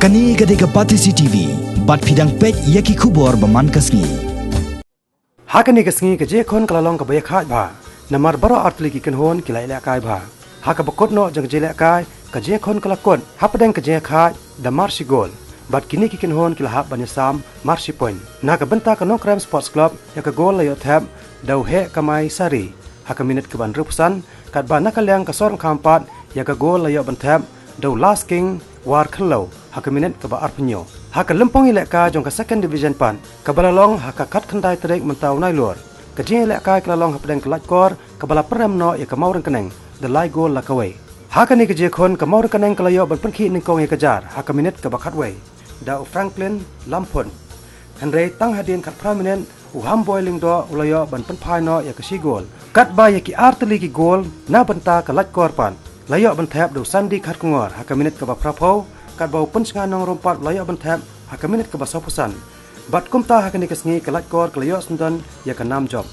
Kani gade ke Patisi TV, bat pidang pek yaki kubor baman kasngi. Hakani kasngi ke je kon kalalong ke bayak haj ba. Namar baro artli ki kenhon ki lai kai ba. Haka bakot no jang je kai ke je kon kalakon. Hapadang ke je khai da marshi gol. Bat kini ki kenhon ki lahap banyasam marshi point. Na ka benta ka Nongkrem Sports Club ya ka gol layo tab dau he kamai sari. Haka minit ke ban rupusan kat ba nakalyang ka sorang kampat ya ka gol layo bantab dau last king war khalau haka minit ke ba arpenyo. Haka lempong ilek ka jong ka second division pan. Ka balalong haka kat khandai trek mentau nai lor. Ka je ilek ka kalalong hapadang ke Laitkor ka bala perem no ya ka Mawryngkneng the Laitkor lakawai. Haka ni ke je kon ka Mawryngkneng ka layo ban perki ningkong ya kejar haka minit ke ba khatwai. Dau Franklin Lampon. Henry tang hadin kat prominent uham boiling do ulayo ban penpai no ya ka si gol. Kat ba ya ki artli ki gol na benta ka Laitkor pan. Layo ban thap do sandi khat kungor haka minit ke ba prapo kat bau pensnga nong rompat layo ban thap haka minit ke ba sopusan. Bat kumta haka ni kesngi ka Laitkor ka layo sundan ya ka nam job.